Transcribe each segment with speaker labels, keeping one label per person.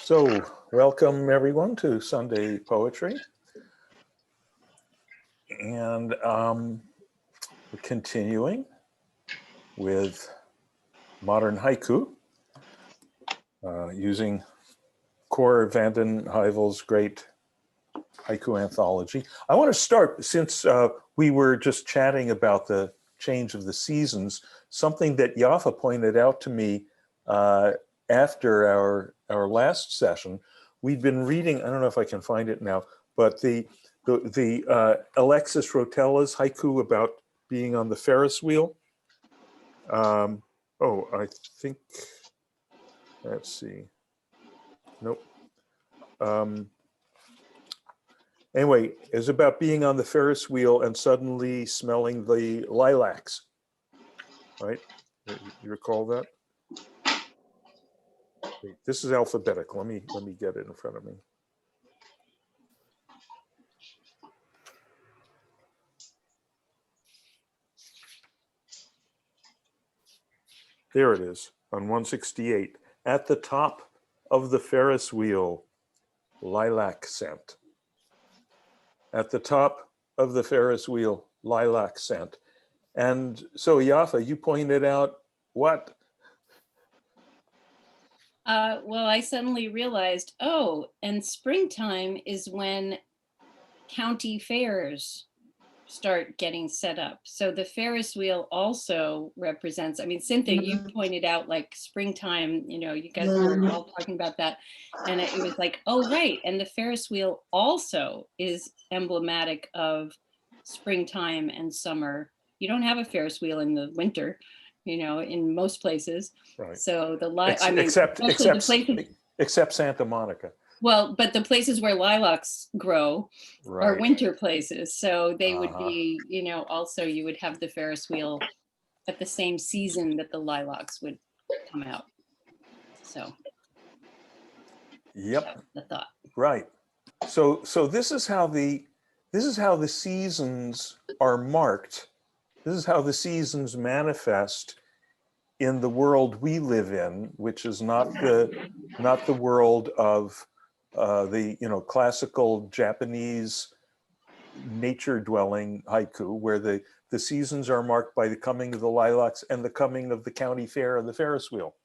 Speaker 1: So, welcome everyone to Sunday Poetry. And we're continuing with modern haiku using Cor Vanden Heuvel's great haiku anthology. I want to start, since we were just chatting about the change of the seasons, something that Yafa pointed out to me after our last session. We'd been reading, I don't know if I can find it now, but the Alexis Rotella's haiku about being on the Ferris wheel. I think, let's see. Nope. Anyway, it's about being on the Ferris wheel and suddenly smelling the lilacs, right? You recall that? Wait, this is alphabetical. Let me get it in front of me. There it is on 168. At the top of the Ferris wheel, lilac scent. At the top of the Ferris wheel, lilac scent. And so Yafa, you pointed out what?
Speaker 2: Well, I suddenly realized, and springtime is when county fairs start getting set up. So the Ferris wheel also represents, I mean, Cynthia, you pointed out like springtime, you guys were all talking about that. And it was like, oh, right. And the Ferris wheel also is emblematic of springtime and summer. You don't have a Ferris wheel in the winter, in most places.
Speaker 1: Right.
Speaker 2: So
Speaker 1: except Santa Monica.
Speaker 2: Well, but the places where lilacs grow are winter places. So they would be, also you would have the Ferris wheel at the same season that the lilacs would come out. So.
Speaker 1: Yep.
Speaker 2: That's the thought.
Speaker 1: Right. So this is how the seasons are marked. This is how the seasons manifest in the world we live in, which is not the world of the classical Japanese nature-dwelling haiku, where the seasons are marked by the coming of the lilacs and the coming of the county fair and the Ferris wheel.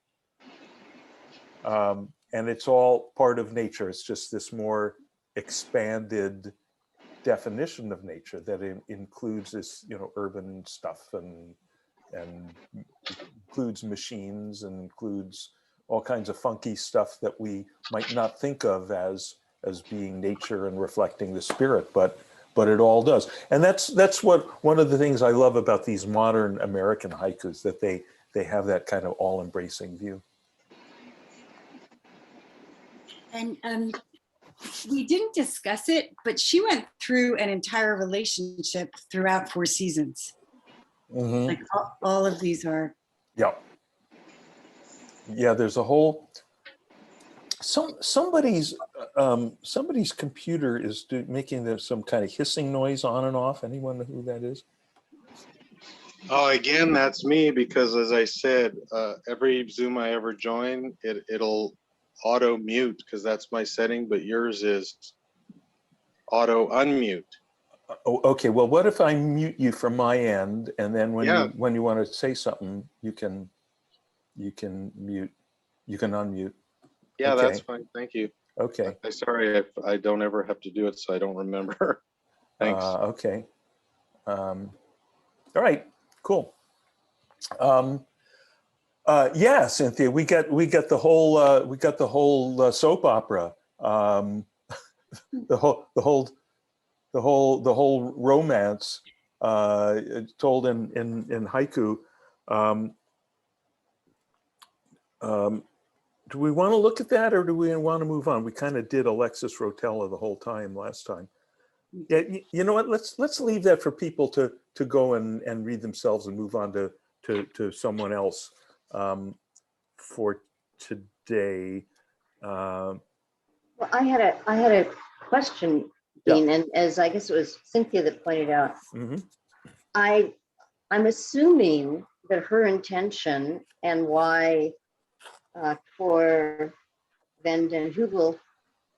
Speaker 1: And it's all part of nature. It's just this more expanded definition of nature that includes this, urban stuff and includes machines and includes all kinds of funky stuff that we might not think of as being nature and reflecting the spirit, but it all does. And that's what one of the things I love about these modern American haikus, that they have that kind of all-embracing view.
Speaker 3: And we didn't discuss it, but she went through an entire relationship throughout 4 seasons. Mm-hmm. Like all of these are.
Speaker 1: Yeah, there's a whole, somebody's computer is making some kind of hissing noise on and off. Anyone know who that is?
Speaker 4: Oh, again, that's me, because as I said, every Zoom I ever join, it'll auto mute, because that's my setting, but yours is auto unmute.
Speaker 1: Oh, okay. Well, what if I mute you from my end, and then when you want to say something, you can mute, you can unmute.
Speaker 4: Yeah, okay. That's fine. Thank you.
Speaker 1: Okay.
Speaker 4: I'm sorry if I don't ever have to do it, so I don't remember. Thanks.
Speaker 1: Okay. All right. Cool. Yeah, Cynthia, we got the whole soap opera, the whole romance told in haiku. Do we want to look at that, or do we want to move on? We kind of did Alexis Rotella the whole time last time. Yeah, you know what? Let's leave that for people to go and read themselves and move on to someone else for today.
Speaker 5: Well, I had a question, Dean, and as I guess it was Cynthia that pointed out, I'm assuming that her intention and why for van den Heuvel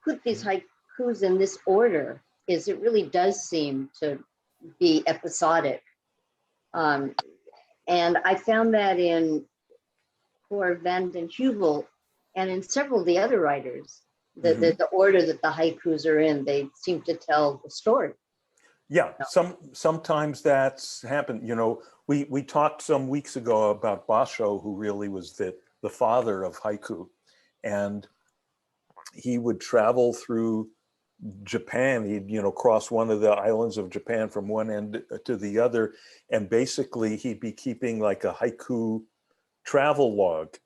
Speaker 5: put these haikus in this order is it really does seem to be episodic. And I found that in Cor van den Heuvel and in several of the other writers, the order that the haikus are in, they seem to tell the story.
Speaker 1: Yeah, sometimes that's happened. You know, we talked some weeks ago about Basho, who really was the father of haiku, and he would travel through Japan. He'd, you know, cross one of the islands of Japan from one end to the other, and basically he'd be keeping like a haiku travel log.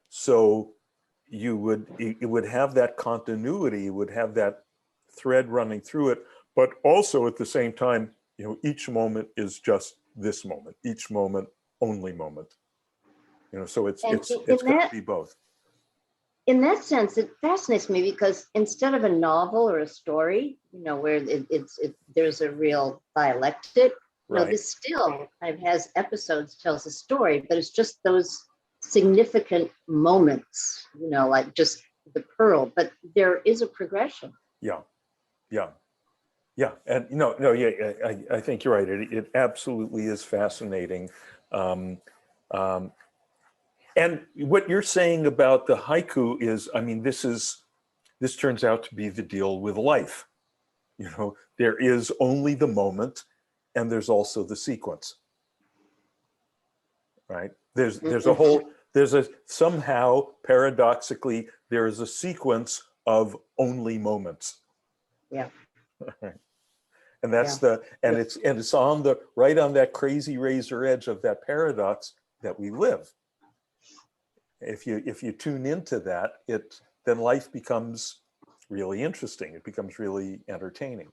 Speaker 1: So it would have that continuity, it would have that thread running through it, but also at the same time, you know, each moment is just this moment, each moment, only moment. You know, so it's going to be both.
Speaker 5: In that sense, it fascinates me because instead of a novel or a story, you know, where there's a real dialectic,
Speaker 1: Right.
Speaker 5: no, this still kind of has episodes, tells a story, but it's just those significant moments, you know, like just the pearl, but there is a progression.
Speaker 1: Yeah. And I think you're right. It absolutely is fascinating. And what you're saying about the haiku is, I mean, this turns out to be the deal with life. You know, there is only the moment and there's also the sequence, right? Somehow paradoxically, there is a sequence of only moments.
Speaker 5: Yeah.
Speaker 1: And that's it's on the right on that crazy razor edge of that paradox that we live. If you tune into that, then life becomes really interesting. It becomes really entertaining.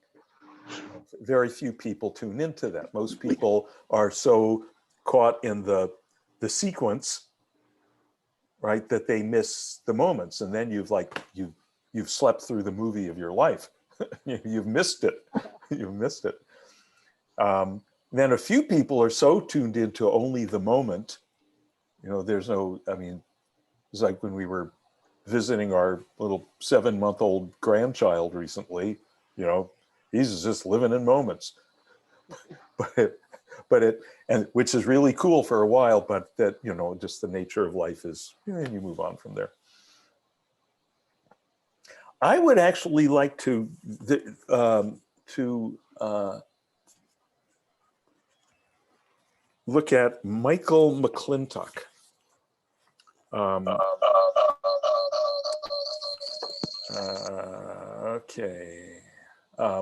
Speaker 1: Very few people tune into that. Most people are so caught in the sequence, right, that they miss the moments, and then you've slept through the movie of your life. You've missed it. You've missed it. Then a few people are so tuned into only the moment. You know, it's like when we were visiting our little 7-month-old grandchild recently, you know, he's just living in moments. And which is really cool for a while, but that, you know, just the nature of life is, and you move on from there. I would actually like to look at Michael McClintock. Okay.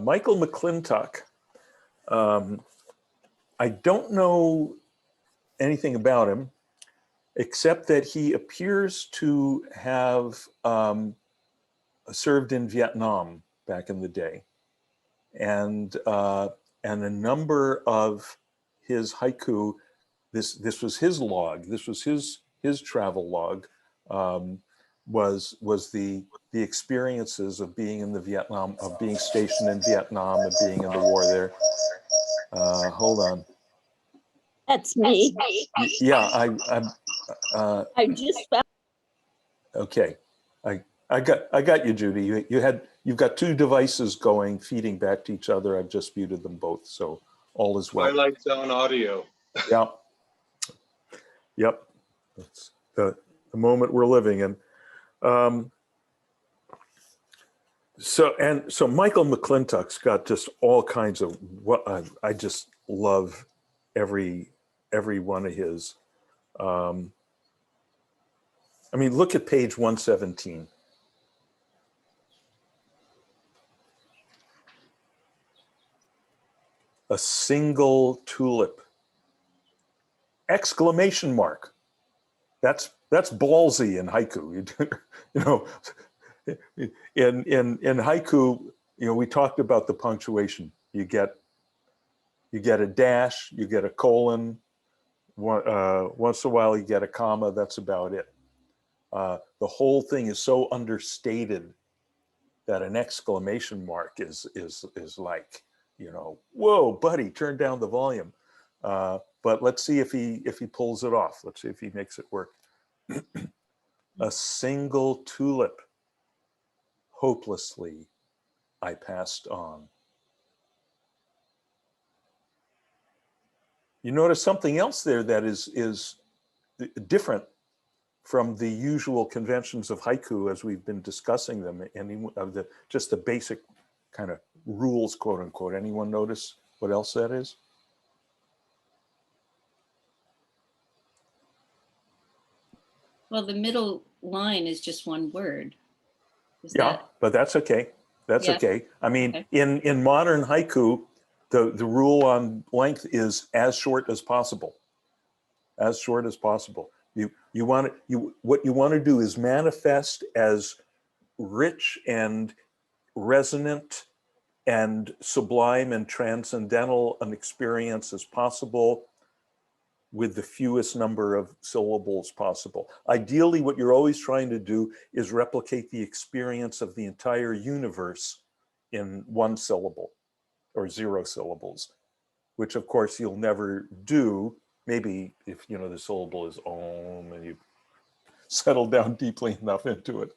Speaker 1: Michael McClintock. I don't know anything about him, except that he appears to have served in Vietnam back in the day. And a number of his haiku, this was his log, this was his travel log, was the experiences of being in of being stationed in Vietnam and being in the war there. Hold on.
Speaker 6: That's me.
Speaker 1: Yeah,
Speaker 6: I just found.
Speaker 1: Okay, I got you, Judy. You've got two devices going, feeding back to each other. I've just muted them both, so all is well.
Speaker 4: Twilight Zone audio.
Speaker 1: Yeah. Yep. That's the moment we're living in. So Michael McClintock's got just all kinds of I just love every one of his. I mean, look at page 117. A single tulip. Exclamation mark. That's ballsy in haiku. You know, in haiku, you know, we talked about the punctuation. You get a dash, you get a colon. Once in a while, you get a comma. That's about it. The whole thing is so understated that an exclamation mark is like, you know, whoa, buddy, turn down the volume. But let's see if he pulls it off. Let's see if he makes it work. A single tulip. Hopelessly, I passed on. You notice something else there that is different from the usual conventions of haiku as we've been discussing them, any of the just the basic kind of rules, quote unquote. Anyone notice what else that is?
Speaker 2: Well, the middle line is just one word. Is
Speaker 1: Yeah,
Speaker 2: that,
Speaker 1: but that's okay. That's
Speaker 2: Yeah.
Speaker 1: okay. I mean,
Speaker 2: Okay.
Speaker 1: in modern haiku, the rule on length is as short as possible. As short as possible. You want what you want to do is manifest as rich and resonant and sublime and transcendental an experience as possible with the fewest number of syllables possible. Ideally, what you're always trying to do is replicate the experience of the entire universe in one syllable or 0 syllables, which of course you'll never do. Maybe if the syllable is om and you settle down deeply enough into it.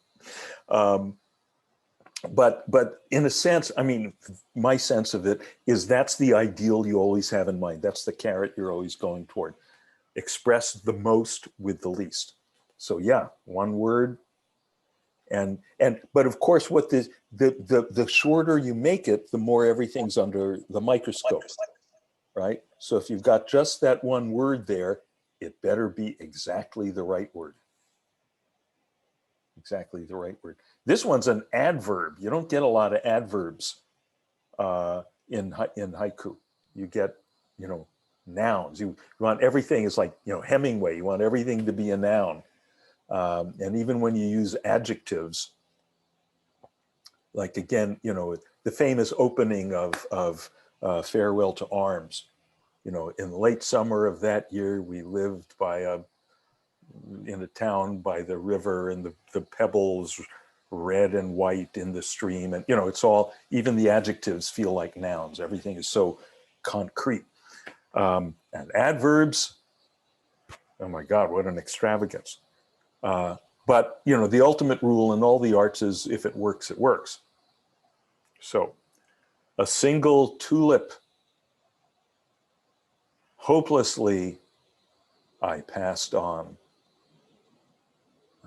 Speaker 1: But in a sense, I mean, my sense of it is that's the ideal you always have in mind. That's the carrot you're always going toward. Express the most with the least. So yeah, one word. But of course, what the shorter you make it, the more everything's under the microscope, right? So if you've got just that one word there, it better be exactly the right word. Exactly the right word. This one's an adverb. You don't get a lot of adverbs in haiku. You get, nouns. You want everything is like, Hemingway. You want everything to be a noun. And even when you use adjectives, like again, the famous opening of Farewell to Arms. In late summer of that year, we lived in a town by the river, and the pebbles red and white in the stream. And, it's all, even the adjectives feel like nouns. Everything is so concrete. And adverbs, oh my God, what an extravagance. But, the ultimate rule in all the arts is if it works, it works. So a single tulip, hopelessly, I passed on.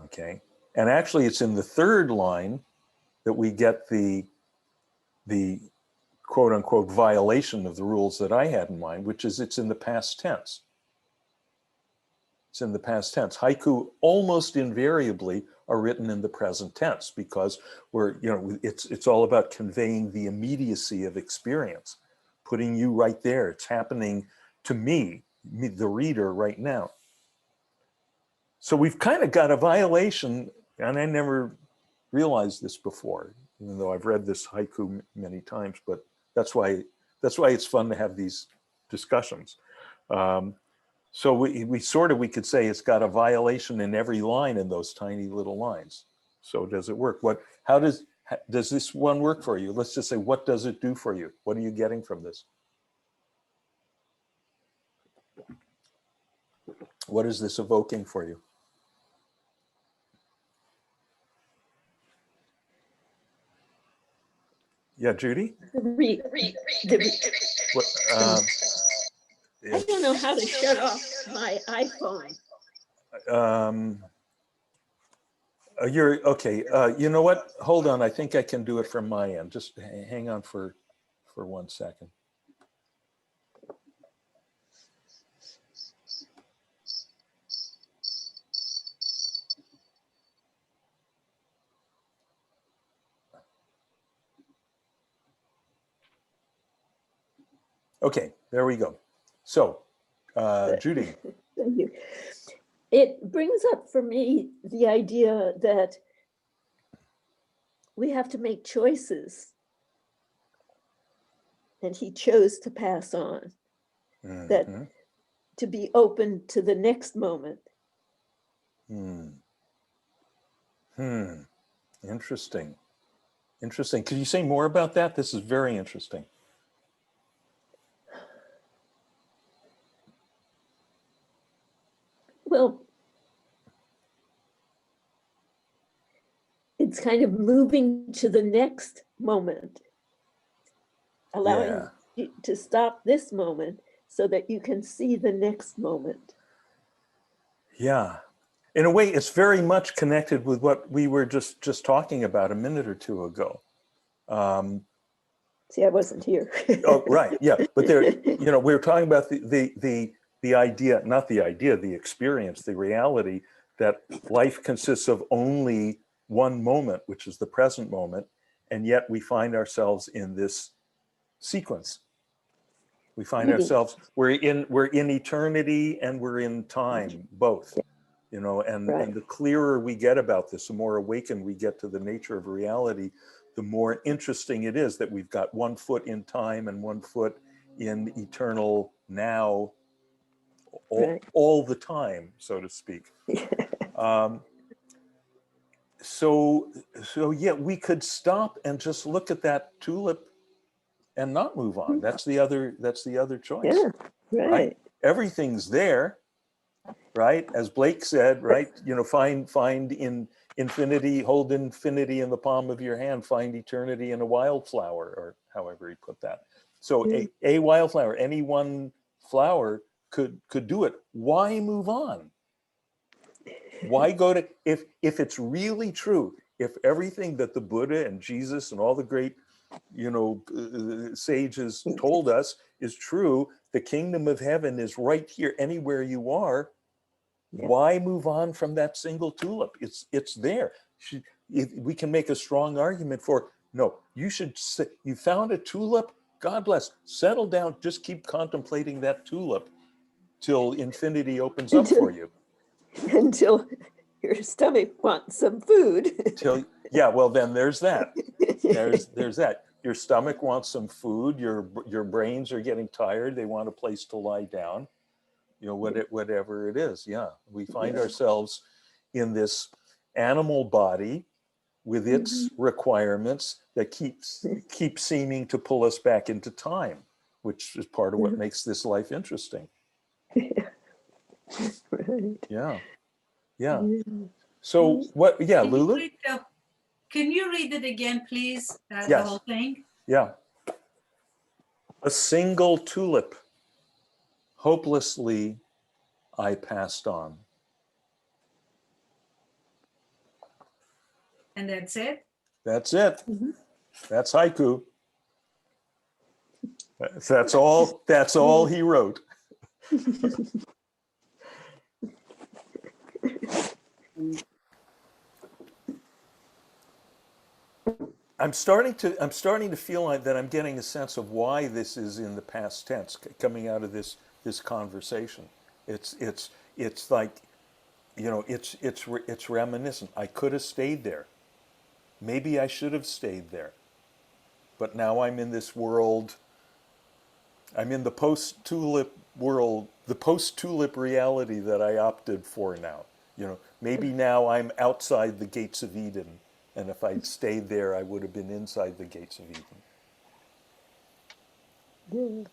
Speaker 1: Okay. And actually it's in the third line that we get the quote unquote violation of the rules that I had in mind, which is it's in the past tense. It's in the past tense. Haiku almost invariably are written in the present tense because it's all about conveying the immediacy of experience, putting you right there. It's happening to me, the reader, right now. So we've kind of got a violation, and I never realized this before, even though I've read this haiku many times, but that's why it's fun to have these discussions. So we could say it's got a violation in every line in those tiny little lines. So does it work? How does this one work for you? Let's just say, what does it do for you? What are you getting from this? What is this evoking for you? Yeah, Judy? What,
Speaker 6: I don't know how to shut off my iPhone.
Speaker 1: You're okay. You know what? Hold on. I think I can do it from my end. Just hang on for 1 second. Okay, there we go. So, Judy.
Speaker 6: Thank you. It brings up for me the idea that we have to make choices. And he chose to pass on, that to be open to the next moment.
Speaker 1: Interesting. Interesting. Could you say more about that? This is very interesting.
Speaker 6: Well, it's kind of moving to the next moment, allowing
Speaker 1: Yeah.
Speaker 6: you to stop this moment so that you can see the next moment.
Speaker 1: Yeah. In a way, it's very much connected with what we were just talking about a minute or two ago.
Speaker 6: See, I wasn't here.
Speaker 1: Oh, right. Yeah. But there, we were talking about the idea, not the idea, the experience, the reality that life consists of only one moment, which is the present moment. And yet we find ourselves in this sequence. We find ourselves, we're in eternity and we're in time, both, and
Speaker 6: Right.
Speaker 1: the clearer we get about this, the more awakened we get to the nature of reality, the more interesting it is that we've got 1 foot in time and 1 foot in eternal now,
Speaker 6: Right.
Speaker 1: all the time, so to speak. So yeah, we could stop and just look at that tulip and not move on. That's the other choice.
Speaker 6: Yeah,
Speaker 1: Right?
Speaker 6: right.
Speaker 1: Everything's there, right? As Blake said, right? Find in infinity, hold infinity in the palm of your hand, find eternity in a wildflower, or however he put that. So a wildflower, any one flower could do it. Why move on? Why go to, if it's really true, if everything that the Buddha and Jesus and all the great sages told us is true, the kingdom of heaven is right here anywhere you are.
Speaker 6: Yeah.
Speaker 1: Why move on from that single tulip? It's there. We can make a strong argument for, no, you found a tulip, God bless, settle down, just keep contemplating that tulip till infinity opens up for you.
Speaker 6: Until your stomach wants some food.
Speaker 1: Yeah, well then there's that. There's that. Your stomach wants some food, your brains are getting tired, they want a place to lie down. Whatever it is. Yeah, we find ourselves in this animal body with its requirements that keep seeming to pull us back into time, which is part of what makes this life interesting.
Speaker 6: Right.
Speaker 1: Yeah. So what? Yeah,
Speaker 7: Can you
Speaker 1: Lulu.
Speaker 7: read can you read it again, please? The
Speaker 1: Yes.
Speaker 7: whole thing.
Speaker 1: Yeah. A single tulip, hopelessly I passed on.
Speaker 7: And that's it.
Speaker 1: That's it. That's haiku. That's all he wrote. I'm starting to feel like that I'm getting a sense of why this is in the past tense coming out of this conversation. It's like, it's reminiscent. I could have stayed there. Maybe I should have stayed there. But now I'm in this world. I'm in the post-tulip world, the post-tulip reality that I opted for now. Maybe now I'm outside the gates of Eden. And if I'd stayed there, I would have been inside the gates of Eden.
Speaker 6: Yeah.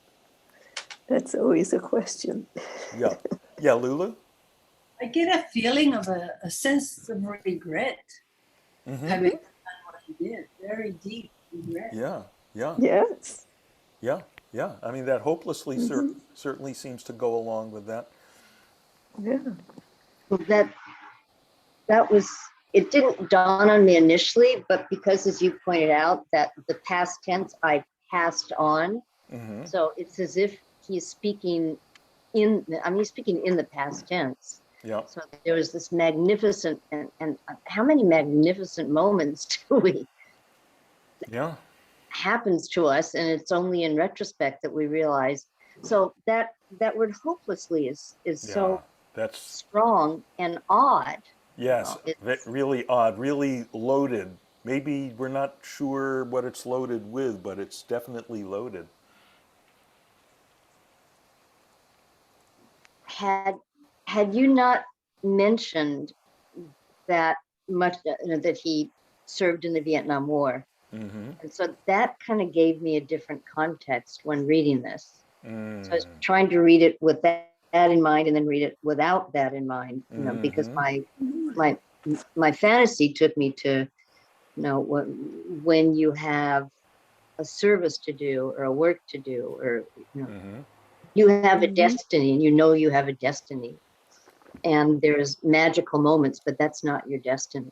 Speaker 6: That's always a question.
Speaker 1: Yeah. Yeah, Lulu?
Speaker 7: I get a feeling of a sense of regret. Having done what he did. Very deep regret.
Speaker 1: Yeah.
Speaker 6: Yes.
Speaker 1: Yeah. I mean, that hopelessly certainly seems to go along with that.
Speaker 6: Yeah.
Speaker 5: That was, it didn't dawn on me initially, but because, as you pointed out, that the past tense, I passed on. So it's as if he's speaking he's speaking in the past tense.
Speaker 1: Yeah.
Speaker 5: So there was this magnificent, and how many magnificent moments do we happens to us, and it's only in retrospect that we realize. So that word hopelessly is so
Speaker 1: that's
Speaker 5: strong and odd.
Speaker 1: Yes, really odd, really loaded. Maybe we're not sure what it's loaded with, but it's definitely loaded.
Speaker 5: Had you not mentioned that much, that he served in the Vietnam War, and so that kind of gave me a different context when reading this. So I was trying to read it with that in mind, and then read it without that in mind, because my fantasy took me to when you have a service to do or a work to do, or you have a destiny, and you have a destiny, and there's magical moments, but that's not your destiny.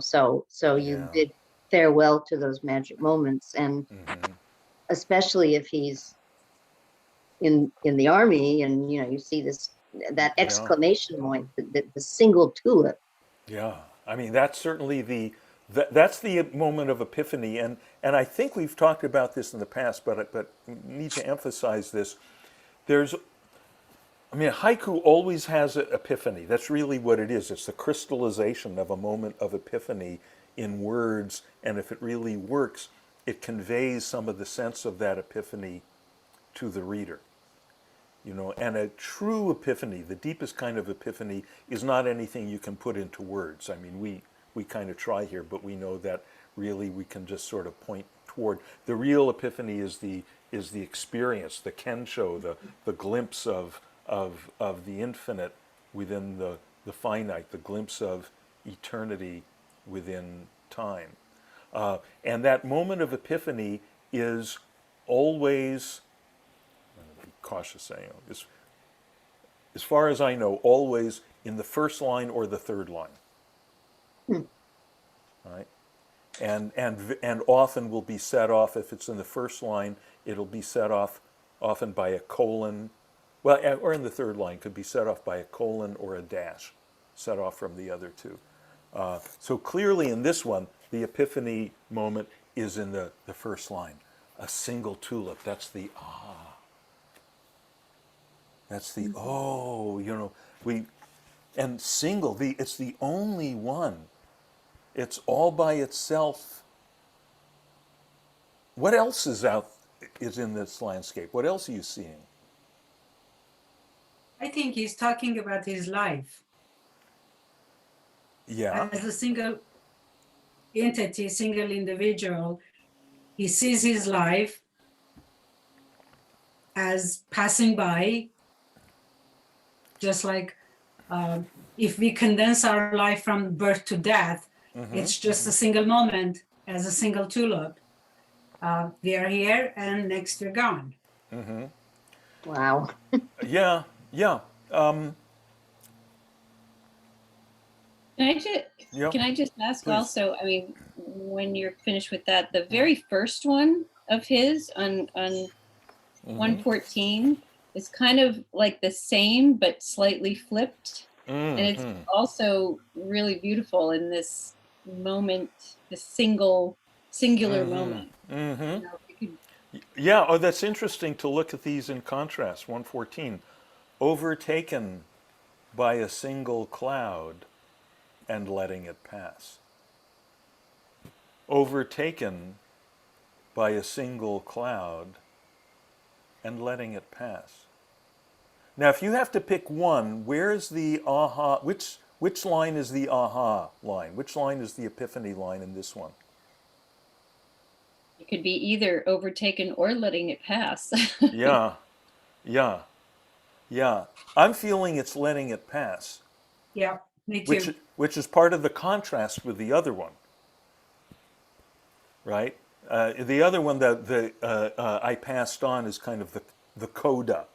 Speaker 5: So you bid farewell to those magic moments, and especially if he's in the army, and you see that exclamation point, the single tulip.
Speaker 1: Yeah, I mean that's certainly that's the moment of epiphany, and I think we've talked about this in the past, but need to emphasize this. Haiku always has an epiphany. That's really what it is. It's the crystallization of a moment of epiphany in words, and if it really works, it conveys some of the sense of that epiphany to the reader. And a true epiphany, the deepest kind of epiphany, is not anything you can put into words. I mean, we kind of try here, but we know that really we can just sort of point toward. The real epiphany is the experience, the kensho, the glimpse of the infinite within the finite, the glimpse of eternity within time. And that moment of epiphany is always, cautious saying, as far as I know, always in the first line or the third line. Right? And often will be set off, if it's in the first line, it'll be set off often by a colon, or in the third line, could be set off by a colon or a dash, set off from the other two. So clearly in this one, the epiphany moment is in the first line. A single tulip, that's the ah. That's the and single, it's the only one. It's all by itself. What else is in this landscape? What else are you seeing?
Speaker 7: I think he's talking about his life.
Speaker 1: Yeah.
Speaker 7: As a single entity, single individual, he sees his life as passing by, just like if we condense our life from birth to death, it's just a single moment, as a single tulip. We are here, and next we're gone.
Speaker 5: Wow.
Speaker 1: Yeah.
Speaker 2: Can I just ask also, I mean, when you're finished with that, the very first one of his on 114 is kind of like the same, but slightly flipped. And it's also really beautiful in this moment, the singular moment.
Speaker 1: Yeah, that's interesting to look at these in contrast. 114, overtaken by a single cloud and letting it pass. Overtaken by a single cloud and letting it pass. Now, if you have to pick one, where's the aha? Which line is the aha line? Which line is the epiphany line in this one?
Speaker 2: It could be either overtaken or letting it pass.
Speaker 1: Yeah. I'm feeling it's letting it pass.
Speaker 7: Yeah, me too.
Speaker 1: Which is part of the contrast with the other one, right? The other one that I passed on is kind of the coda,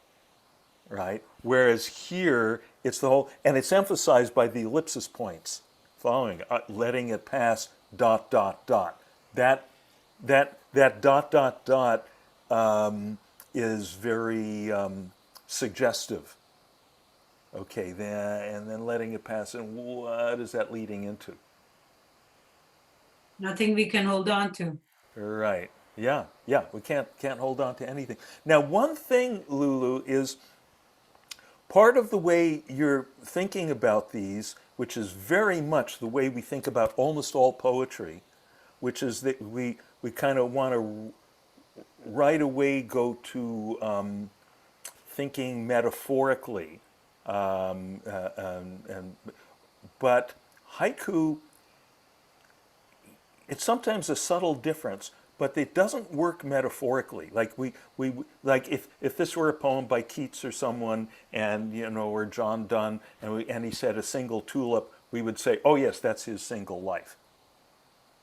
Speaker 1: right? Whereas here it's the whole, and it's emphasized by the ellipsis points following, letting it pass, ... That ... is very suggestive. Okay, then letting it pass, and what is that leading into?
Speaker 7: Nothing we can hold on to.
Speaker 1: Right. Yeah. We can't hold on to anything. Now, one thing, Lulu, is part of the way you're thinking about these, which is very much the way we think about almost all poetry, which is that we kind of want to right away go to thinking metaphorically. But haiku, it's sometimes a subtle difference, but it doesn't work metaphorically. Like like if this were a poem by Keats or someone, and or John Donne, and he said a single tulip, we would say, oh yes, that's his single life.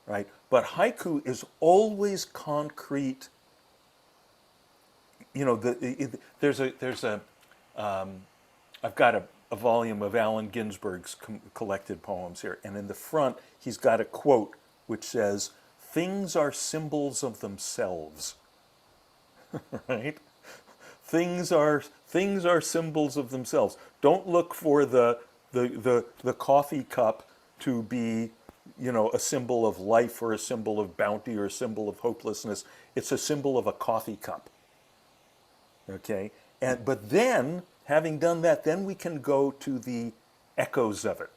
Speaker 1: right? But haiku is always concrete. You know, I've got a volume of Allen Ginsberg's collected poems here, and in the front he's got a quote which says, "Things are symbols of themselves," right? Things are symbols of themselves. Don't look for the coffee cup to be, you know, a symbol of life or a symbol of bounty or a symbol of hopelessness. It's a symbol of a coffee cup. Okay? But then, having done that, then we can go to the echoes of it.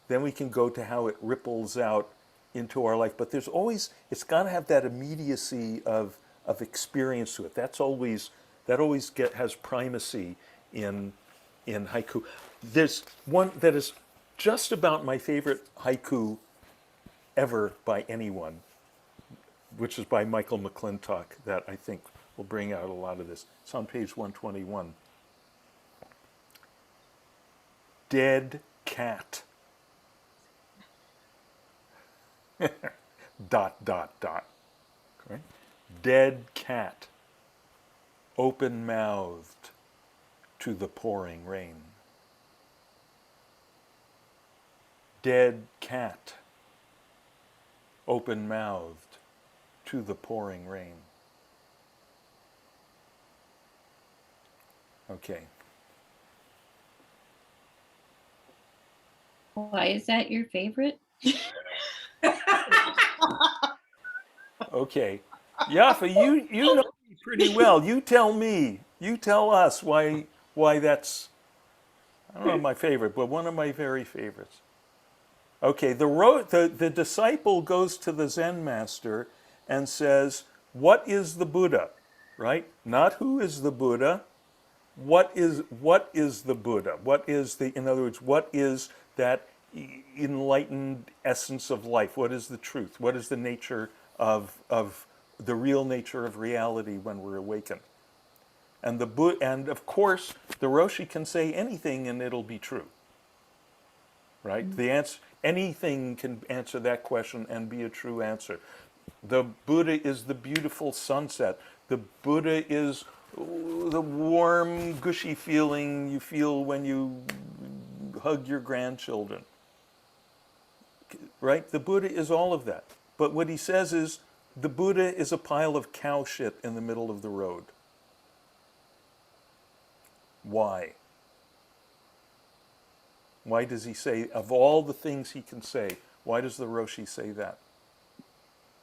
Speaker 1: Then we can go to how it ripples out into our life. But there's always, it's got to have that immediacy of experience to it. That always has primacy in haiku. There's one that is just about my favorite haiku ever by anyone, which is by Michael McClintock, that I think will bring out a lot of this. It's on page 121. Dead cat. Dot, dot, dot. Okay? Dead cat, open-mouthed to the pouring rain. Dead cat, open-mouthed to the pouring rain. Okay.
Speaker 2: Why is that your favorite?
Speaker 1: Okay. Yafa, you know me pretty well. You tell me. You tell us why that's, I don't know, my favorite, but one of my very favorites. Okay, the disciple goes to the Zen master and says, "What is the Buddha?" Right? Not who is the Buddha. What is the Buddha? What is in other words, what is that enlightened essence of life? What is the truth? What is the nature of the real nature of reality when we're awakened? And and of course, the Roshi can say anything and it'll be true. Right? The answer, anything can answer that question and be a true answer. The Buddha is the beautiful sunset. The Buddha is the warm, gushy feeling you feel when you hug your grandchildren. Right? The Buddha is all of that. But what he says is, the Buddha is a pile of cow shit in the middle of the road. Why? Why does he say, of all the things he can say, why does the Roshi say that?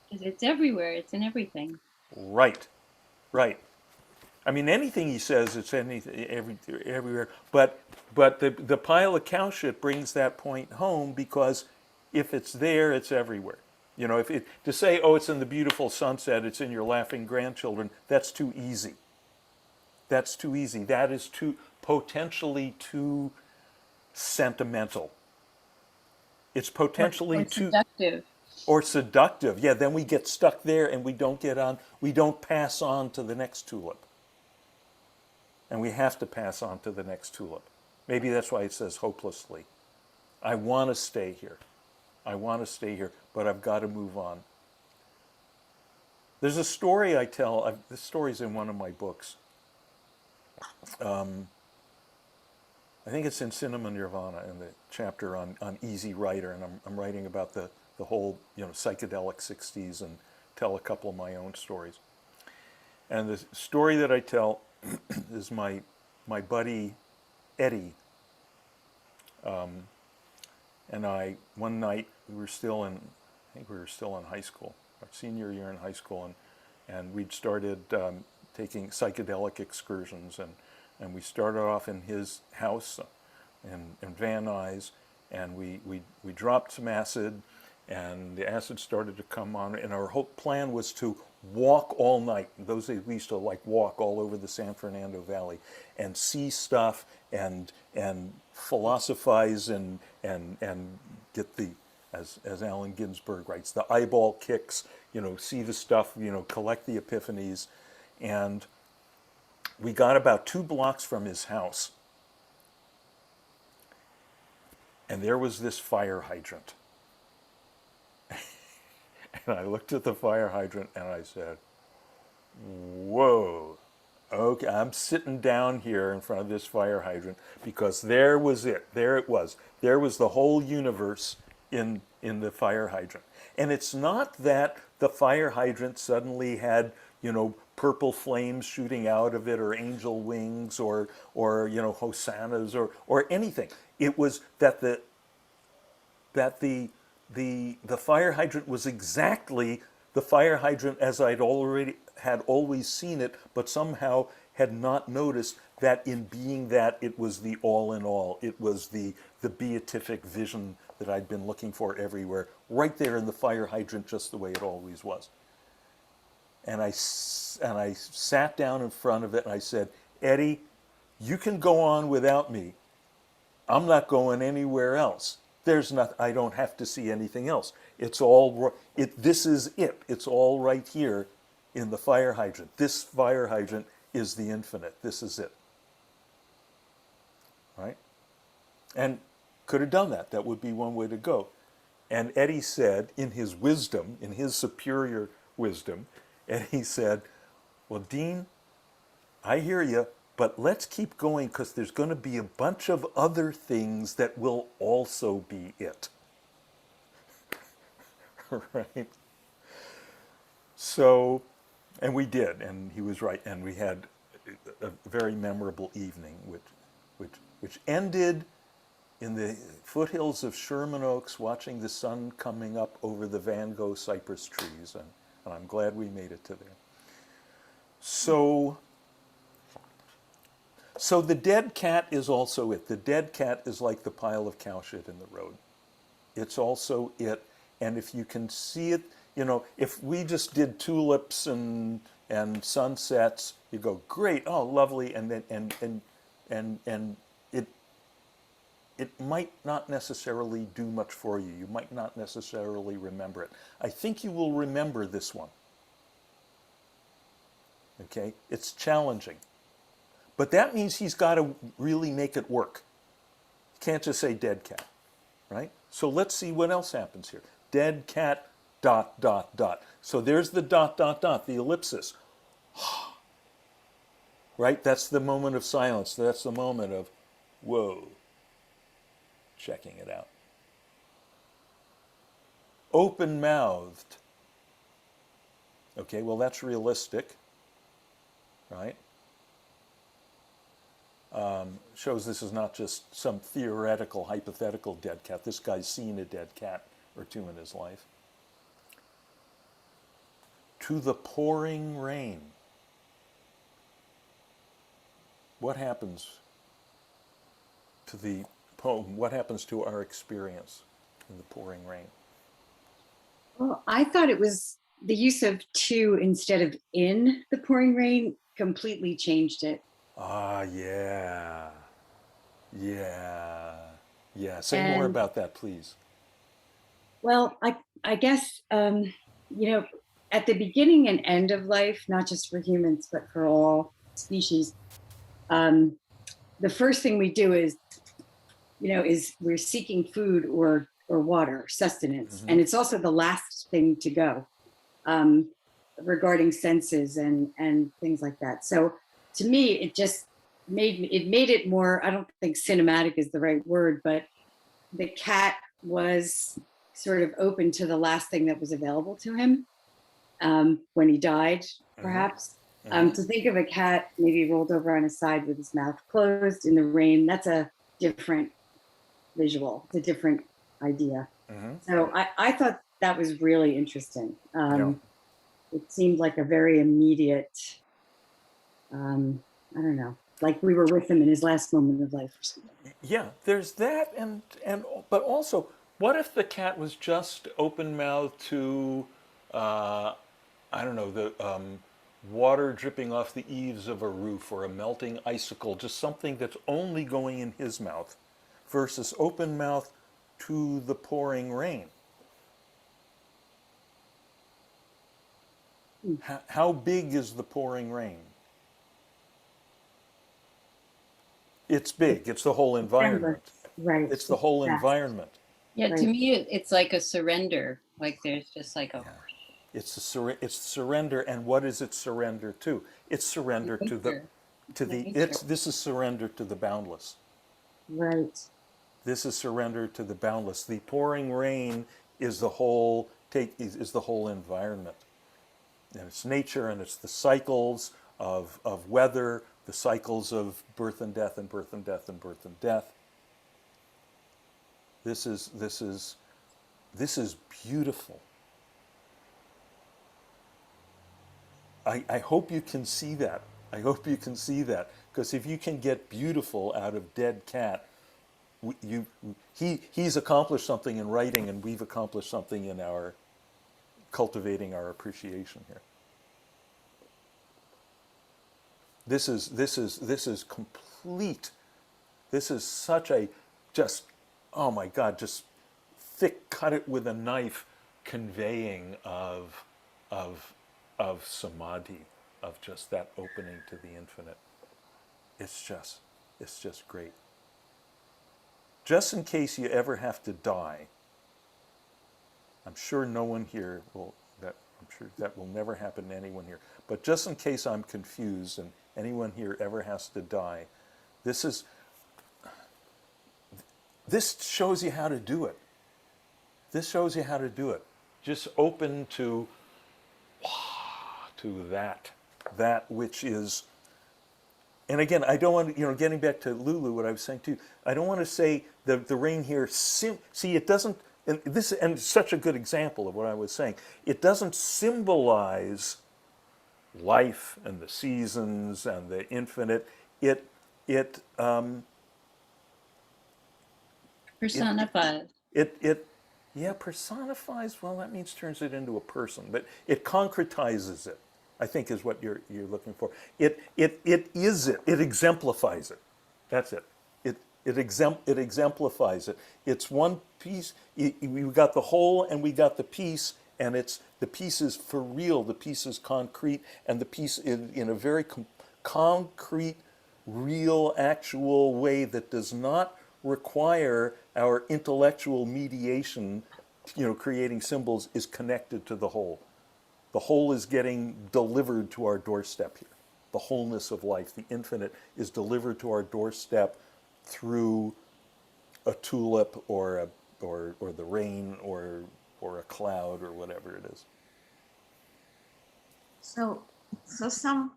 Speaker 2: Because it's everywhere. It's in everything.
Speaker 1: Right, right. I mean, anything he says, it's everywhere. But the pile of cow shit brings that point home, because if it's there, it's everywhere. You know, to say, oh, it's in the beautiful sunset, it's in your laughing grandchildren, that's too easy. That's too easy. That is potentially too sentimental. It's potentially
Speaker 2: or seductive.
Speaker 1: Or seductive. Yeah, then we get stuck there and we don't pass on to the next tulip. And we have to pass on to the next tulip. Maybe that's why it says hopelessly. I want to stay here. I want to stay here, but I've got to move on. There's a story I tell. This story's in one of my books. I think it's in Cinema Nirvana, in the chapter on Easy Rider, and I'm writing about the whole, you know, psychedelic 60s, and tell a couple of my own stories. And the story that I tell is my buddy Eddie and I, one night, I think we were still in high school, our senior year in high school, and we'd started taking psychedelic excursions, and we started off in his house in Van Nuys, and we dropped some acid, and the acid started to come on, and our whole plan was to walk all night. In those days, we used to like walk all over the San Fernando Valley and see stuff and philosophize and get the, as Allen Ginsberg writes, the eyeball kicks, you know, see the stuff, you know, collect the epiphanies. And we got about 2 blocks from his house, and there was this fire hydrant. And I looked at the fire hydrant and I said, whoa, okay, I'm sitting down here in front of this fire hydrant because there was it. There it was. There was the whole universe in the fire hydrant. And it's not that the fire hydrant suddenly had, you know, purple flames shooting out of it or angel wings or you know, hosannas or anything. It was that the fire hydrant was exactly the fire hydrant as I'd always seen it, but somehow had not noticed that in being that it was the all in all. It was the beatific vision that I'd been looking for everywhere, right there in the fire hydrant, just the way it always was. And I sat down in front of it and I said, Eddie, you can go on without me. I'm not going anywhere else. There's not. I don't have to see anything else. It's all. This is it. It's all right here, in the fire hydrant. This fire hydrant is the infinite. This is it. Right? And could have done that. That would be one way to go. And Eddie said, in his wisdom, in his superior wisdom, Eddie said, "Well, Dean, I hear you. But let's keep going because there's going to be a bunch of other things that will also be it." Right? So, and we did, and he was right, and we had a very memorable evening, which ended in the foothills of Sherman Oaks, watching the sun coming up over the Van Gogh cypress trees, and I'm glad we made it to there. So the dead cat is also it. The dead cat is like the pile of cow shit in the road. It's also it. And if you can see it, you know, if we just did tulips and sunsets, you go, great, oh, lovely, and then and it might not necessarily do much for you. You might not necessarily remember it. I think you will remember this one. Okay? It's challenging. But that means he's got to really make it work. You can't just say dead cat, right? So let's see what else happens here. Dead cat, ... So there's the ... the ellipsis. Right? That's the moment of silence. That's the moment of, whoa, checking it out. Open-mouthed. Okay, well, that's realistic, right? Shows this is not just some theoretical, hypothetical dead cat. This guy's seen a dead cat or two in his life. To the pouring rain. What happens to the poem? What happens to our experience in the pouring rain?
Speaker 3: Well, I thought it was the use of to instead of in the pouring rain completely changed it.
Speaker 1: Ah, yeah. Say more about that, please.
Speaker 3: Well, I guess, you know, at the beginning and end of life, not just for humans, but for all species, the first thing we do is, you know, is we're seeking food or water, sustenance.
Speaker 1: Mm-hmm.
Speaker 3: And it's also the last thing to go, regarding senses and things like that. So to me, it just made it more, I don't think cinematic is the right word, but the cat was sort of open to the last thing that was available to him when he died, perhaps. To think of a cat maybe rolled over on his side with his mouth closed in the rain, that's a different visual, it's a different idea. So I thought that was really interesting. It seemed like a very immediate, I don't know, like we were with him in his last moment of life or something.
Speaker 1: Yeah, there's that, but also, what if the cat was just open-mouthed to, I don't know, the water dripping off the eaves of a roof or a melting icicle, just something that's only going in his mouth, versus open-mouthed to the pouring rain? How big is the pouring rain? It's big. It's the whole environment.
Speaker 3: Right.
Speaker 1: It's the whole environment.
Speaker 2: Yeah, to
Speaker 3: Right.
Speaker 2: me, it's like a surrender. Like there's just like a,
Speaker 1: It's surrender, and what is it surrender to? It's surrender
Speaker 2: Nature.
Speaker 1: This is surrender to the boundless.
Speaker 3: Right.
Speaker 1: This is surrender to the boundless. The pouring rain is the whole is the whole environment, and it's nature, and it's the cycles of weather, the cycles of birth and death, and birth and death, and birth and death. This is beautiful. I hope you can see that. I hope you can see that, because if you can get beautiful out of dead cat, he's accomplished something in writing, and we've accomplished something in our cultivating our appreciation here. This is complete. This is such a just, oh my God, just thick, cut it with a knife conveying of samadhi, of just that opening to the infinite. It's just great. Just in case you ever have to die, I'm sure no one here will, I'm sure that will never happen to anyone here, but just in case I'm confused and anyone here ever has to die, this shows you how to do it. This shows you how to do it. Just open to that which is. And again, I don't want to, getting back to Lulu, what I was saying too, I don't want to say the rain here, see, it doesn't, and it's such a good example of what I was saying. It doesn't symbolize life and the seasons and the infinite. It
Speaker 2: Personifies.
Speaker 1: personifies, well, that means turns it into a person, but it concretizes it, I think, is what you're looking for. It is it. It exemplifies it. That's it. It exemplifies it. It's one piece. We got the whole and we got the piece, and the piece is for real. The piece is concrete, and the piece in a very concrete, real, actual way that does not require our intellectual mediation, creating symbols, is connected to the whole. The whole is getting delivered to our doorstep here. The wholeness of life, the infinite, is delivered to our doorstep through a tulip or the rain or a cloud or whatever it is.
Speaker 8: So some,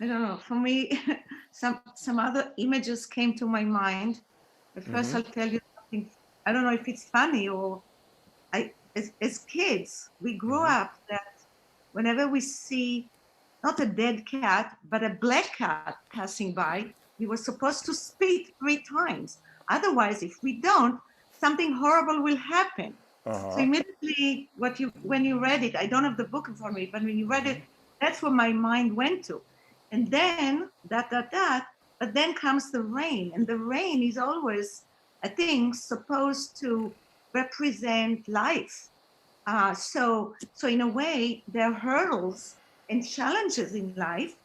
Speaker 8: I don't know, for me, some other images came to my mind. But first I'll tell you something. I don't know if it's funny or as kids, we grew up that whenever we see not a dead cat, but a black cat passing by, we were supposed to spit 3 times. Otherwise, if we don't, something horrible will happen. So immediately, when you read it, I don't have the book in front of me, but when you read it, that's where my mind went to. And then but then comes the rain, and the rain is always, I think, supposed to represent life. So in a way, there are hurdles and challenges in life,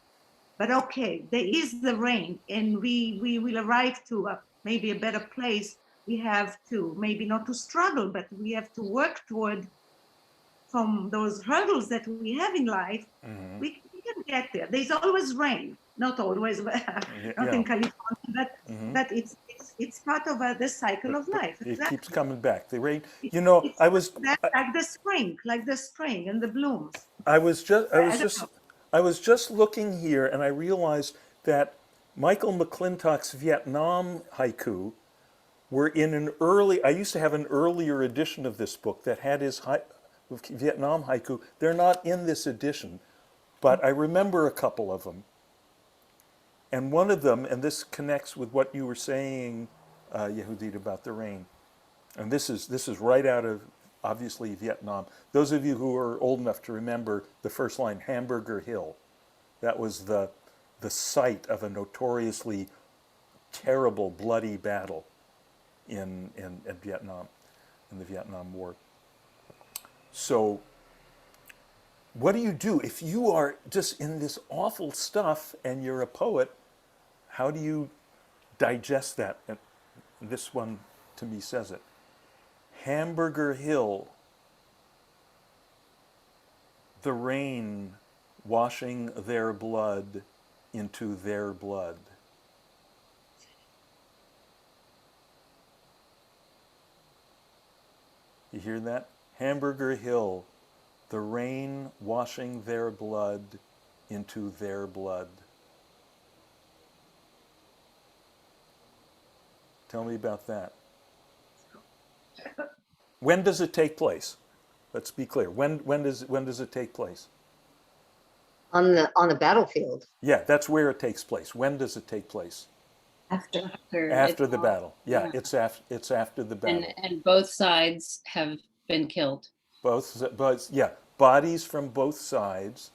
Speaker 8: but okay, there is the rain, and we will arrive to maybe a better place. We have to maybe not to struggle, but we have to work toward, from those hurdles that we have in life, we can get there. There's always rain, not always, not in California, but it's part of the cycle of life.
Speaker 1: It keeps coming back. The rain,
Speaker 8: It's
Speaker 1: I was
Speaker 8: like the spring and the blooms.
Speaker 1: I was just looking here, and I realized that Michael McClintock's Vietnam haiku were in an early. I used to have an earlier edition of this book that had his Vietnam haiku. They're not in this edition, but I remember a couple of them. And one of them, and this connects with what you were saying, Yehudit, about the rain. And this is right out of, obviously, Vietnam. Those of you who are old enough to remember the first line, Hamburger Hill, that was the site of a notoriously terrible, bloody battle in Vietnam, in the Vietnam War. So what do you do if you are just in this awful stuff and you're a poet? How do you digest that? And this one, to me, says it. Hamburger Hill the rain washing their blood into their blood. You hear that? Hamburger Hill, the rain washing their blood into their blood. Tell me about that. When does it take place? Let's be clear. When does it take place?
Speaker 5: On the battlefield.
Speaker 1: Yeah, that's where it takes place. When does it take place?
Speaker 3: After.
Speaker 1: After the battle. Yeah, it's after the battle.
Speaker 2: And both sides have been killed.
Speaker 1: Yeah, bodies from both sides,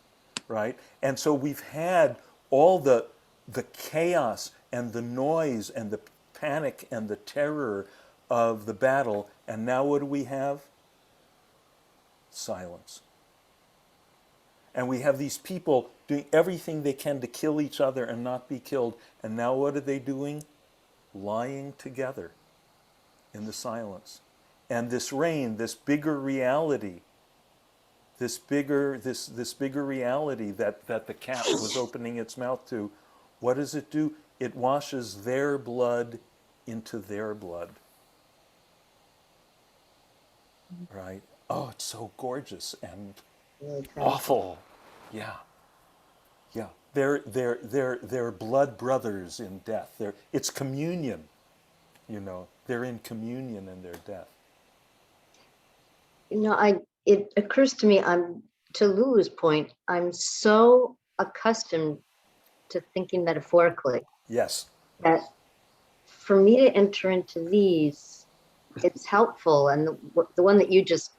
Speaker 1: right? And so we've had all the chaos and the noise and the panic and the terror of the battle, and now what do we have? Silence. And we have these people doing everything they can to kill each other and not be killed, and now what are they doing? Lying together in the silence. And this rain, this bigger reality, this bigger reality that the cat was opening its mouth to, what does it do? It washes their blood into their blood. Right? Oh, it's so gorgeous and awful. Yeah. Yeah. They're blood brothers in death. It's communion. You know, they're in communion in their death.
Speaker 5: You know, it occurs to me, to Lulu's point, I'm so accustomed to thinking metaphorically.
Speaker 1: Yes.
Speaker 5: That for me to enter into these, it's helpful. And the one that you just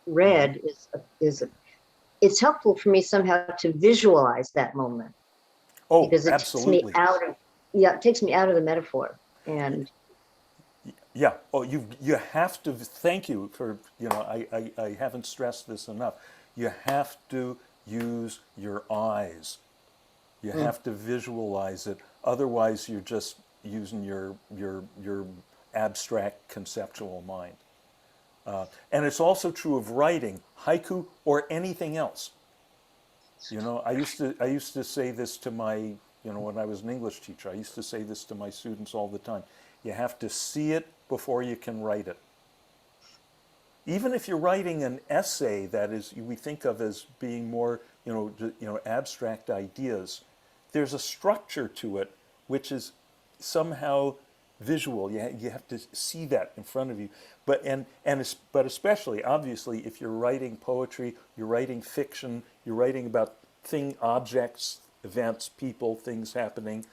Speaker 5: read it's helpful for me somehow to visualize that moment.
Speaker 1: Oh,
Speaker 5: because it
Speaker 1: absolutely.
Speaker 5: It takes me out of the metaphor. And
Speaker 1: yeah. Oh, you have to. Thank you for, I haven't stressed this enough. You have to use your eyes. You have to visualize it. Otherwise, you're just using your abstract conceptual mind. And it's also true of writing, haiku or anything else. You know, I used to say this to my, when I was an English teacher, I used to say this to my students all the time. You have to see it before you can write it. Even if you're writing an essay that is we think of as being more, abstract ideas, there's a structure to it which is somehow visual. You have to see that in front of you. But especially, obviously, if you're writing poetry, you're writing fiction, you're writing about objects, events, people, things happening.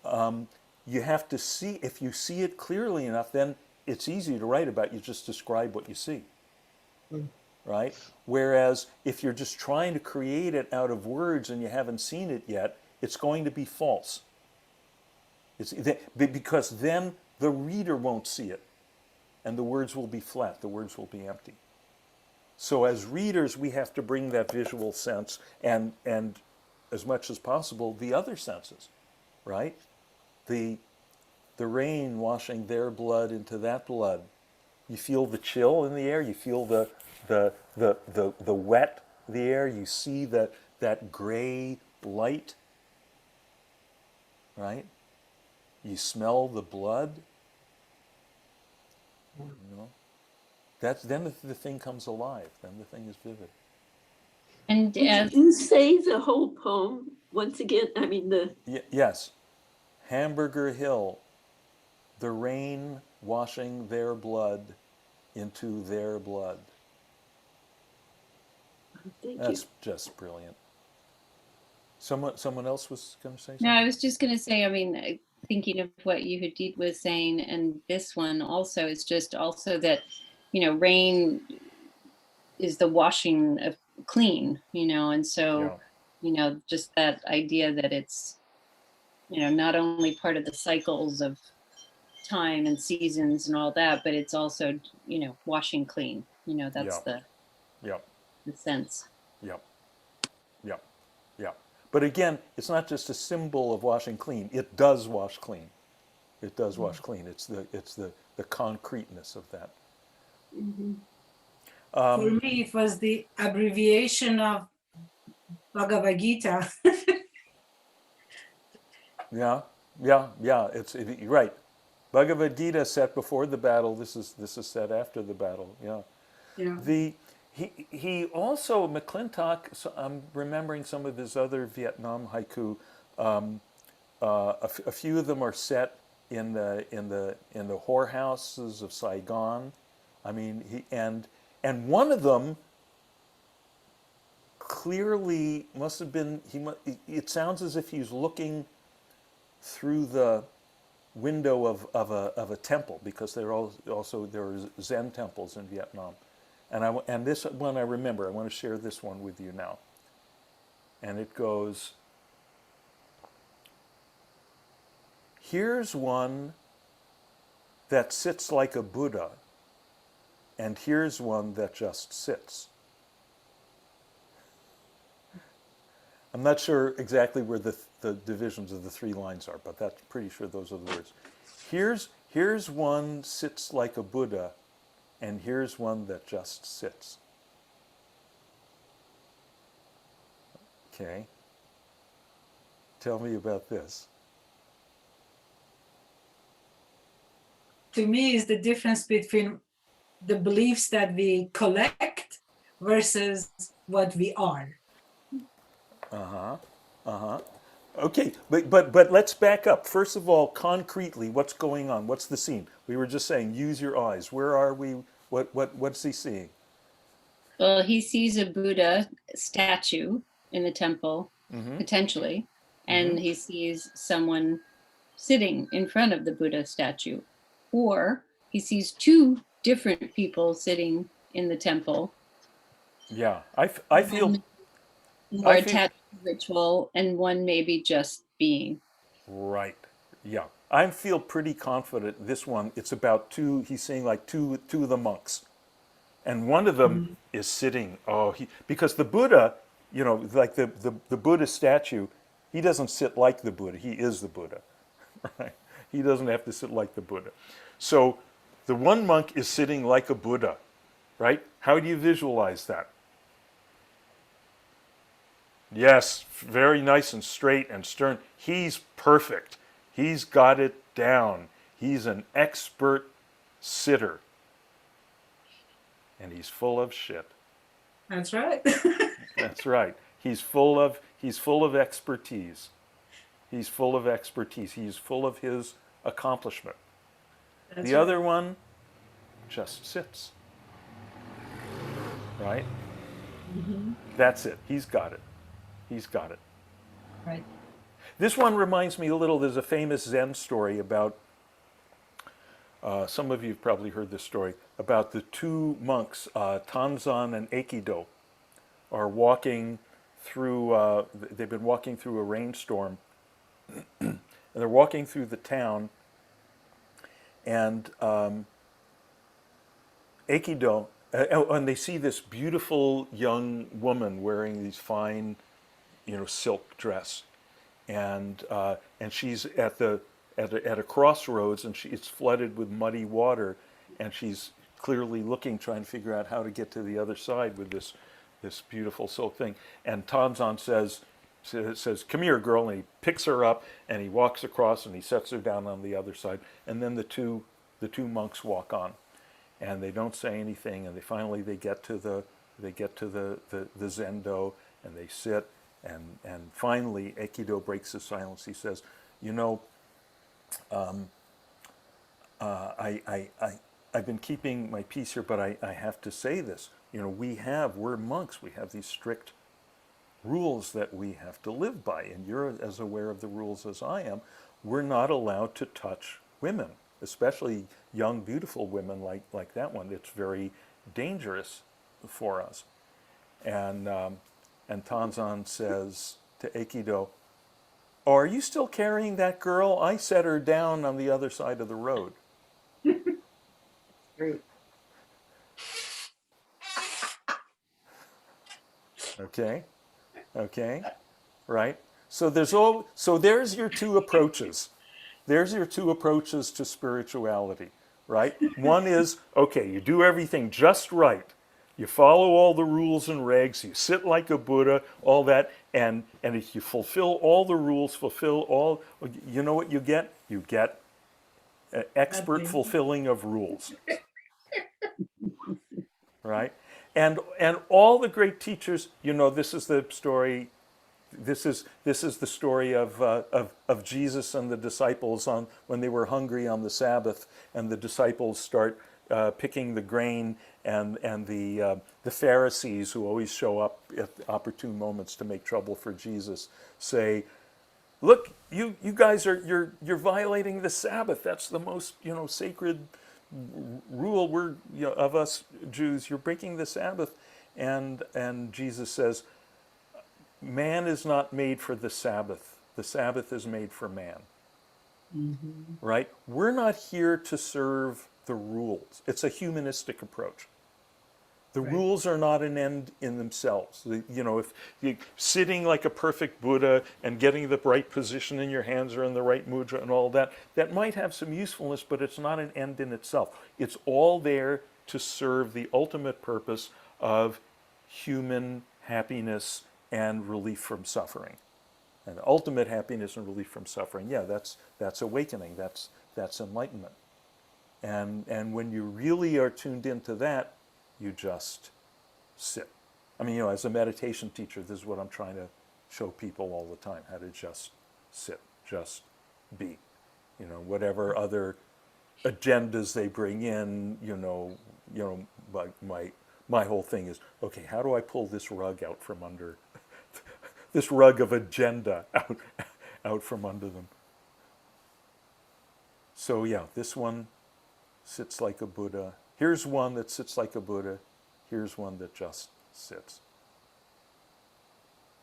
Speaker 1: You have to see. If you see it clearly enough, then it's easy to write about. You just describe what you see, right? Whereas if you're just trying to create it out of words and you haven't seen it yet, it's going to be false. Because then the reader won't see it, and the words will be flat, the words will be empty. So as readers, we have to bring that visual sense and as much as possible, the other senses, right? The rain washing their blood into that blood. You feel the chill in the air, you feel the wet, the air, you see that gray light, right? You smell the blood. Then the thing comes alive. Then the thing is vivid.
Speaker 2: And
Speaker 6: Would you say the whole poem once again? I mean
Speaker 1: yes. Hamburger Hill, the rain washing their blood into their blood. That's just brilliant. Someone else was going to say something?
Speaker 2: No, I was just going to say, thinking of what Yehudit was saying, and this one also is just also that, rain is the washing of clean, and so, just that idea that it's, not only part of the cycles of time and seasons and all that, but it's also, washing clean, that's the sense.
Speaker 1: Yep. But again, it's not just a symbol of washing clean. It does wash clean. It does wash clean. It's the concreteness of that.
Speaker 7: For me, it was the abbreviation of Bhagavad Gita.
Speaker 1: Yeah, you're right. Bhagavad Gita set before the battle. This is set after the battle. Yeah.
Speaker 7: Yeah.
Speaker 1: He also McClintock. So I'm remembering some of his other Vietnam haiku. A few of them are set in the whorehouses of Saigon. I mean, and one of them clearly must have been it sounds as if he's looking through the window of a temple, because there are Zen temples in Vietnam, and this one I remember. I want to share this one with you now, and it goes. Here's one that sits like a Buddha, and here's one that just sits. I'm not sure exactly where the divisions of the three lines are, but that's pretty sure those are the words. Here's one sits like a Buddha, and here's one that just sits. Okay. Tell me about this.
Speaker 7: To me, is the difference between the beliefs that we collect versus what we are.
Speaker 1: Okay, but let's back up. First of all, concretely, what's going on? What's the scene? We were just saying, use your eyes. Where are we? What's he seeing?
Speaker 2: Well, he sees a Buddha statue in the temple, potentially, and he sees someone sitting in front of the Buddha statue. Or he sees two different people sitting in the temple.
Speaker 1: Yeah, I feel
Speaker 2: more attached to ritual, and one maybe just being.
Speaker 1: Right. Yeah, I feel pretty confident. This one, it's about two. He's saying like two of the monks, and one of them is sitting. Because the Buddha, like the Buddha statue, he doesn't sit like the Buddha. He is the Buddha, right? He doesn't have to sit like the Buddha. So the one monk is sitting like a Buddha, right? How do you visualize that? Yes, very nice and straight and stern. He's perfect. He's got it down. He's an expert sitter. And he's full of shit.
Speaker 7: That's right.
Speaker 1: That's right. He's full of expertise. He's full of expertise. He's full of his accomplishment. The other one just sits. Right? That's it. He's got it. He's got it.
Speaker 7: Right.
Speaker 1: This one reminds me a little, there's a famous Zen story about, some of you have probably heard this story, about the two monks, Tanzan and Aikido, are walking through, they've been walking through a rainstorm, and they're walking through the town, and Aikido, and they see this beautiful young woman wearing these fine, silk dress, and she's at a crossroads, and it's flooded with muddy water, and she's clearly looking, trying to figure out how to get to the other side with this beautiful silk thing. And Tanzan says, "Come here, girl," and he picks her up, and he walks across, and he sets her down on the other side, and then the two monks walk on, and they don't say anything, and they get to the zendo, and they sit, and finally Aikido breaks the silence. He says, I've been keeping my peace here, but I have to say this. We're monks. We have these strict rules that we have to live by, and you're as aware of the rules as I am. We're not allowed to touch women, especially young, beautiful women like that one. It's very dangerous for us. And Tanzan says to Aikido, "Oh, are you still carrying that girl? I set her down on the other side of the road."
Speaker 3: Great.
Speaker 1: Okay, right? So there's your two approaches. There's your two approaches to spirituality, right? One is, okay, you do everything just right, You follow all the rules and regs, you sit like a Buddha, all that, and if you fulfill all the rules, fulfill all, you know what you get? You get expert
Speaker 7: Nothing.
Speaker 1: fulfilling of rules. Right? And all the great teachers, you know, this is the story. This is the story of Jesus and the disciples on when they were hungry on the Sabbath, and the disciples start picking the grain, and the Pharisees, who always show up at opportune moments to make trouble for Jesus, say, "Look, you guys you're violating the Sabbath. That's the most, you know, sacred rule of us Jews. You're breaking the Sabbath." And Jesus says, "Man is not made for the Sabbath. The Sabbath is made for man." Right? We're not here to serve the rules. It's a humanistic approach. The rules are not an end in themselves. You know, if you're sitting like a perfect Buddha and getting the right position in your hands or in the right mudra and all that, that might have some usefulness, but it's not an end in itself. It's all there to serve the ultimate purpose of human happiness and relief from suffering. And ultimate happiness and relief from suffering, yeah, that's awakening, that's enlightenment. And when you really are tuned into that, you just sit. I mean, you know, as a meditation teacher, this is what I'm trying to show people all the time, how to just sit, just be. You know, whatever other agendas they bring in, my whole thing is, okay, how do I pull this rug out from under, this rug of agenda out from under them? So yeah, this one sits like a Buddha. Here's one that sits like a Buddha. Here's one that just sits.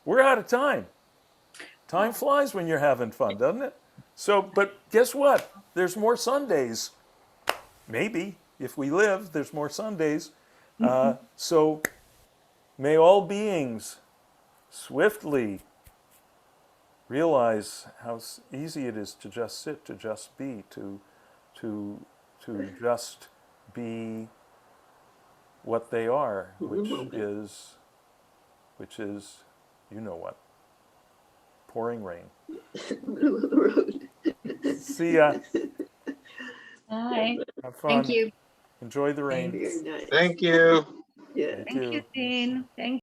Speaker 1: We're out of time. Time flies when you're having fun, doesn't it? So, but guess what? There's more Sundays. Maybe, if we live, there's more Sundays. So may all beings swiftly realize how easy it is to just sit, to just be, to just be what they are, which is, you know what, pouring rain.
Speaker 6: Middle of the road.
Speaker 1: See ya.
Speaker 2: Bye.
Speaker 1: Have fun.
Speaker 5: Thank you.
Speaker 1: Enjoy the rain.
Speaker 6: Very nice.
Speaker 4: Thank you.
Speaker 6: Yeah.
Speaker 1: Thank
Speaker 8: Thank you, Dean. Thank